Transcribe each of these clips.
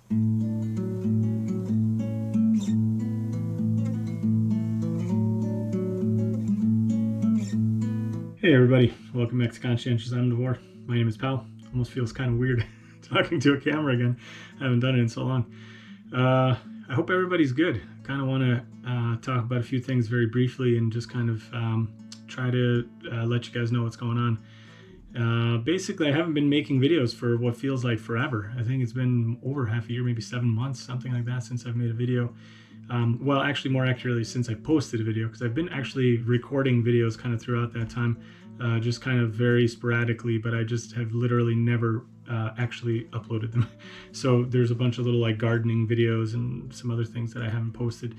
Hey everybody, welcome back to Conscientious Omnivore. My name is Pal. Almost feels kind of weird talking to a camera again. I haven't done it in so long. I hope everybody's good. Kind of want to talk about a few things very briefly and just kind of try to let you guys know what's going on. Basically, I haven't been making videos for what feels like forever. I think it's been over half a year, maybe 7 months, something like that, since I've made a video. Well, actually, more accurately, since I posted a video, because I've been actually recording videos kind of throughout that time, just kind of very sporadically, but I just have literally never actually uploaded them. So there's a bunch of little like gardening videos and some other things that I haven't posted,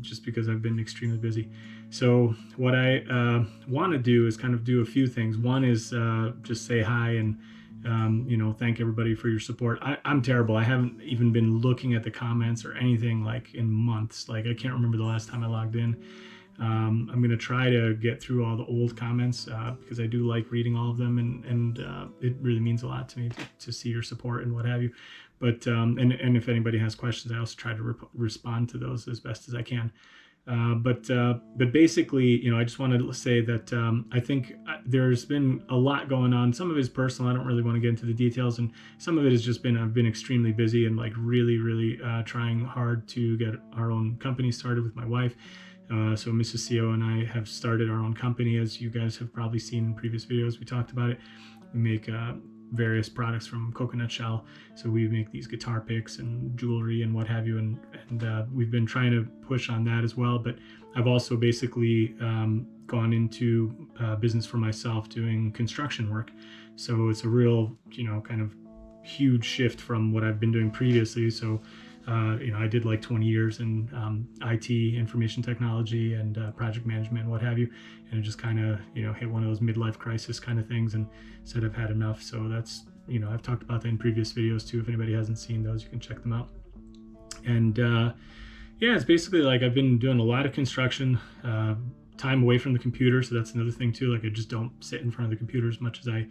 just because I've been extremely busy. So what I want to do is kind of do a few things. One is just say hi and thank everybody for your support. I'm terrible. I haven't even been looking at the comments or anything like in months. Like I can't remember the last time I logged in. I'm going to try to get through all the old comments because I do like reading all of them, and it really means a lot to me to see your support and what have you. But and if anybody has questions, I also try to respond to those as best as I can. But basically, I just wanted to say that I think there's been a lot going on. Some of it is personal. I don't really want to get into the details, and some of it has just been I've been extremely busy and like really trying hard to get our own company started with my wife. So Mrs. CO and I have started our own company, as you guys have probably seen in previous videos. We talked about it. We make various products from coconut shell. So we make these guitar picks and jewelry and what have you, and we've been trying to push on that as well. But I've also basically gone into business for myself doing construction work. So it's a real, kind of huge shift from what I've been doing previously. So I did like 20 years in IT, information technology, and project management and what have you. And it just kind of, hit one of those midlife crisis kind of things and said I've had enough. So that's, I've talked about that in previous videos too. If anybody hasn't seen those, you can check them out. And it's basically like I've been doing a lot of construction, time away from the computer. So that's another thing too. Like I just don't sit in front of the computer as much as I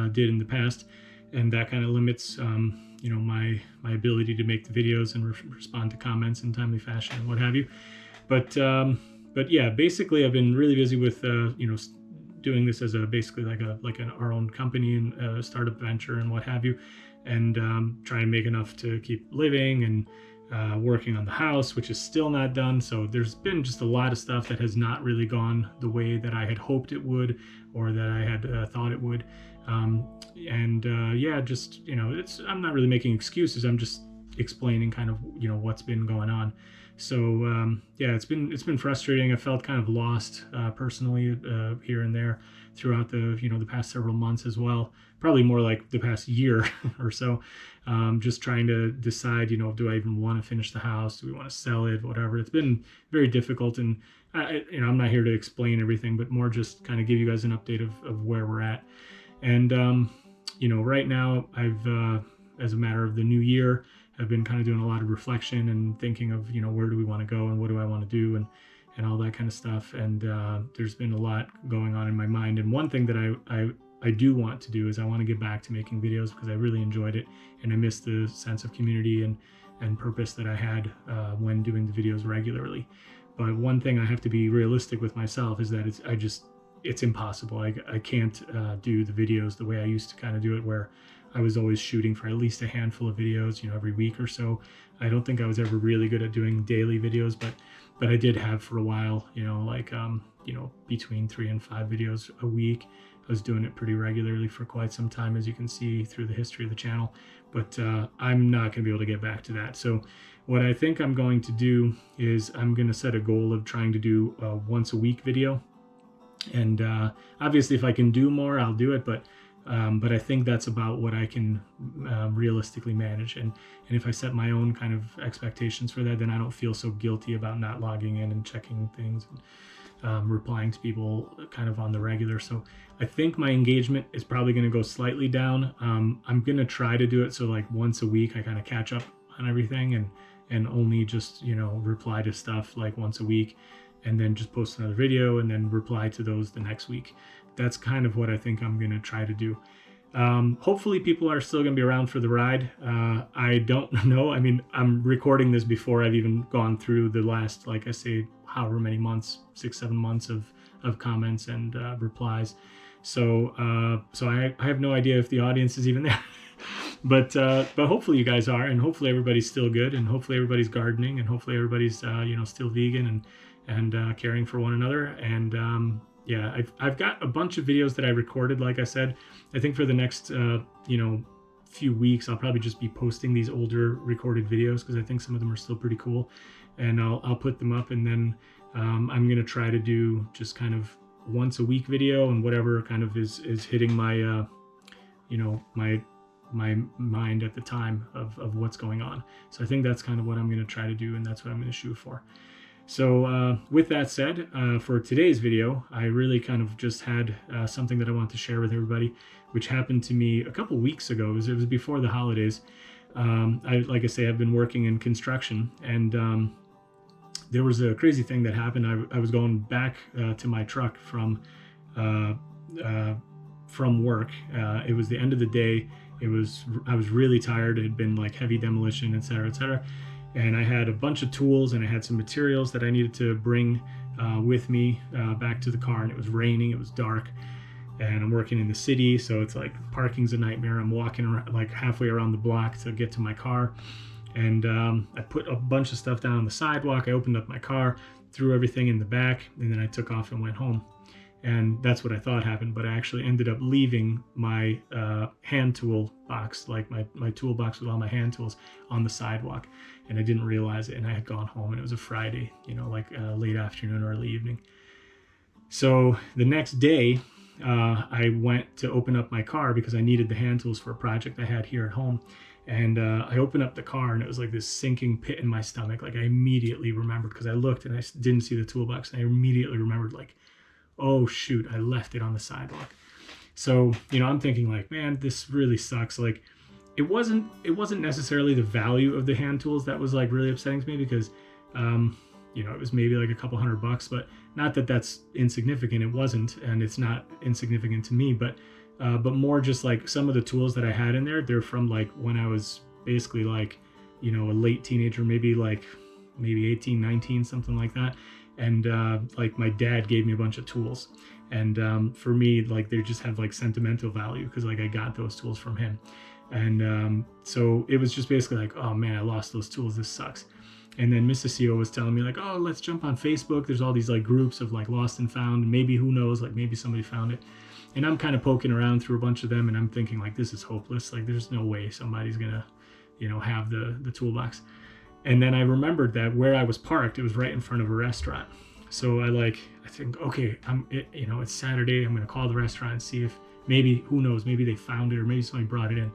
did in the past. And that kind of limits, my ability to make the videos and respond to comments in timely fashion and what have you. But yeah, basically I've been really busy with, doing this as basically like our own company and a startup venture and what have you, and trying to make enough to keep living and working on the house, which is still not done. So there's been just a lot of stuff that has not really gone the way that I had hoped it would, or that I had thought it would. Just, I'm not really making excuses. I'm just explaining kind of, what's been going on. So, it's been frustrating. I felt kind of lost, personally, here and there throughout the past several months as well, probably more like the past year or so, just trying to decide, do I even want to finish the house? Do we want to sell it? Whatever. It's been very difficult, and I'm not here to explain everything, but more just kind of give you guys an update of where we're at. And, right now I've, as a matter of the new year, I've been kind of doing a lot of reflection and thinking of, where do we want to go and what do I want to do and all that kind of stuff. And there's been a lot going on in my mind. And one thing that I do want to do is I want to get back to making videos because I really enjoyed it. And I miss the sense of community and purpose that I had when doing the videos regularly. But one thing I have to be realistic with myself is that it's impossible. I can't do the videos the way I used to kind of do it, where I was always shooting for at least a handful of videos, every week or so. I don't think I was ever really good at doing daily videos, but I did have for a while, between 3 and 5 videos a week. I was doing it pretty regularly for quite some time, as you can see through the history of the channel. But I'm not going to be able to get back to that. So what I think I'm going to do is I'm going to set a goal of trying to do a once a week video. And obviously if I can do more, I'll do it, but I think that's about what I can realistically manage. And if I set my own kind of expectations for that, then I don't feel so guilty about not logging in and checking things and replying to people kind of on the regular. So I think my engagement is probably going to go slightly down. I'm going to try to do it so like once a week I kind of catch up on everything and only just, reply to stuff like once a week, and then just post another video and then reply to those the next week. That's kind of what I think I'm going to try to do. Hopefully people are still going to be around for the ride. I don't know. I mean, I'm recording this before I've even gone through the last, like I say, however many months, 6-7 months of comments and replies. So I have no idea if the audience is even there. But hopefully you guys are, and hopefully everybody's still good, and hopefully everybody's gardening, and hopefully everybody's still vegan and caring for one another. And yeah, I've got a bunch of videos that I recorded. Like I said, I think for the next few weeks I'll probably just be posting these older recorded videos because I think some of them are still pretty cool, and I'll put them up. And then I'm gonna try to do just kind of once a week video, and whatever kind of is hitting my my mind at the time of what's going on. So I think that's kind of what I'm going to try to do, and that's what I'm going to shoot for. So with that said, for today's video, I really kind of just had something that I want to share with everybody, which happened to me a couple weeks ago. It was before the holidays. Like I say, I've been working in construction, and there was a crazy thing that happened. I was going back to my truck from work. It was the end of the day. I was really tired. It had been like heavy demolition, etc., etc. And I had a bunch of tools, and I had some materials that I needed to bring with me back to the car. And it was raining. It was dark, and I'm working in the city, so it's like parking's a nightmare. I'm walking around, like halfway around the block to get to my car, and I put a bunch of stuff down on the sidewalk. I opened up my car, threw everything in the back, and then I took off and went home. And that's what I thought happened, but I actually ended up leaving my hand tool box, like my toolbox with all my hand tools, on the sidewalk, and I didn't realize it. And I had gone home, and it was a Friday, like late afternoon, early evening. So the next day, I went to open up my car because I needed the hand tools for a project I had here at home. And I opened up the car, and it was like this sinking pit in my stomach. Like I immediately remembered, because I looked and I didn't see the toolbox, and I immediately remembered, like, oh shoot, I left it on the sidewalk. So, I'm thinking like, man, this really sucks. Like it wasn't necessarily the value of the hand tools that was like really upsetting to me, because, it was maybe like a couple $100, but not that that's insignificant. It wasn't, and it's not insignificant to me, but more just like some of the tools that I had in there, they're from like when I was basically like, a late teenager, maybe 18, 19, something like that. And like my dad gave me a bunch of tools, and for me, like they just have like sentimental value because like I got those tools from him. And so it was just basically like, oh man, I lost those tools, this sucks. And then Mrs. CEO was telling me like, oh, let's jump on Facebook, there's all these like groups of like lost and found, and maybe, who knows, like maybe somebody found it. And I'm kind of poking around through a bunch of them, and I'm thinking like, this is hopeless, like there's no way somebody's gonna have the toolbox. And then I remembered that where I was parked, it was right in front of a restaurant. So I think, okay, it's Saturday. I'm going to call the restaurant and see if maybe, who knows, maybe they found it, or maybe somebody brought it in.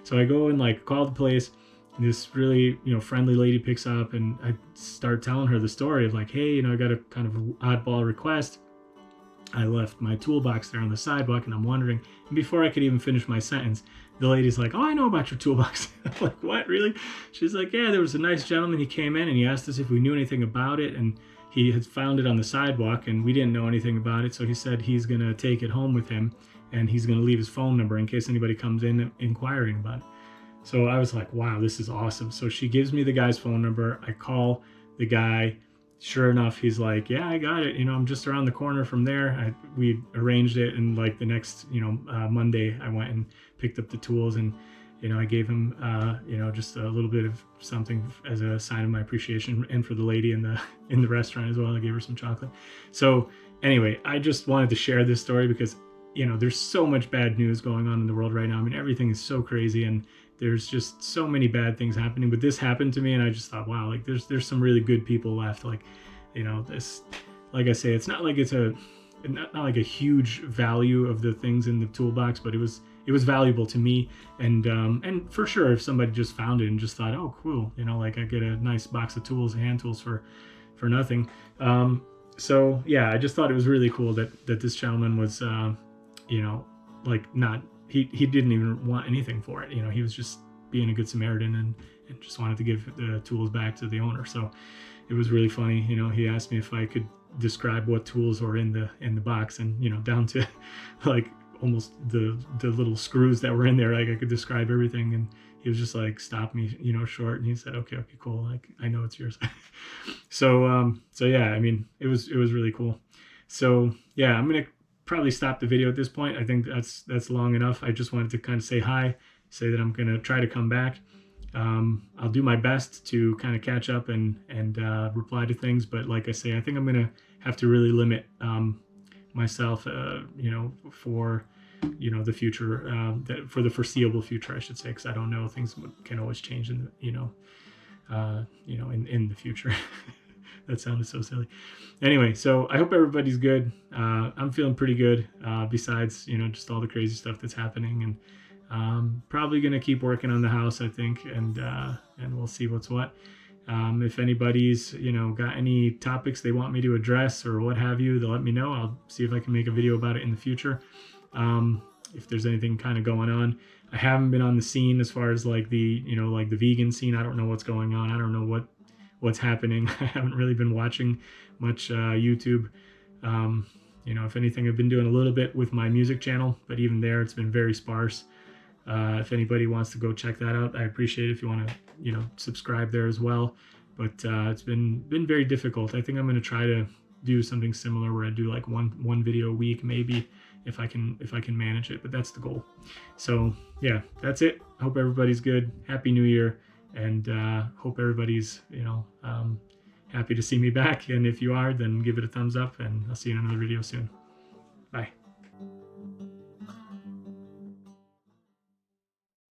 So I go and like call the place, and this really, friendly lady picks up, and I start telling her the story of like, hey, I got a kind of oddball request. I left my toolbox there on the sidewalk, and I'm wondering, and before I could even finish my sentence, the lady's like, oh, I know about your toolbox. I'm like, what, really? She's like, yeah, there was a nice gentleman. He came in and he asked us if we knew anything about it, and he had found it on the sidewalk, and we didn't know anything about it. So he said he's going to take it home with him, and he's going to leave his phone number in case anybody comes in inquiring about it. So I was like, wow, this is awesome. So she gives me the guy's phone number. I call the guy. Sure enough, he's like, yeah, I got it. I'm just around the corner from there. We arranged it, and like the next, Monday, I went and picked up the tools, and I gave him, just a little bit of something as a sign of my appreciation, and for the lady in the restaurant as well. I gave her some chocolate. So anyway, I just wanted to share this story because, there's so much bad news going on in the world right now. I mean, everything is so crazy, and there's just so many bad things happening. But this happened to me, and I just thought, wow, like there's some really good people left. Like, this, like I say, it's not like it's not like a huge value of the things in the toolbox, but it was valuable to me. And for sure, if somebody just found it and just thought, oh, cool, like I get a nice box of tools, hand tools for nothing. So yeah, I just thought it was really cool that this gentleman was, he didn't even want anything for it. He was just being a good Samaritan and just wanted to give the tools back to the owner. So it was really funny. He asked me if I could describe what tools were in the box, and down to like almost the little screws that were in there. Like I could describe everything, and he was just like, stop me, short. And he said, okay, cool. Like, I know it's yours. So yeah, I mean, it was really cool. So yeah, I'm going to probably stop the video at this point. I think that's long enough. I just wanted to kind of say hi, say that I'm going to try to come back. I'll do my best to kind of catch up and reply to things. But like I say, I think I'm going to have to really limit myself, for the future, for the foreseeable future, I should say, because I don't know, things can always change in the future. That sounded so silly. Anyway, so I hope everybody's good. I'm feeling pretty good. Besides, just all the crazy stuff that's happening, and probably gonna keep working on the house, I think, and we'll see what's what. If anybody's got any topics they want me to address or what have you, they'll let me know. I'll see if I can make a video about it in the future. If there's anything kind of going on. I haven't been on the scene as far as like the the vegan scene. I don't know what's going on. I don't know what's happening. I haven't really been watching much YouTube. If anything, I've been doing a little bit with my music channel, but even there, it's been very sparse. If anybody wants to go check that out, I appreciate it. If you want to, subscribe there as well. But it's been very difficult. I think I'm going to try to do something similar where I do like one video a week, maybe, if I can manage it. But that's the goal. So yeah, that's it. I hope everybody's good. Happy New Year, and hope everybody's happy to see me back. And if you are, then give it a thumbs up, and I'll see you in another video soon. Bye.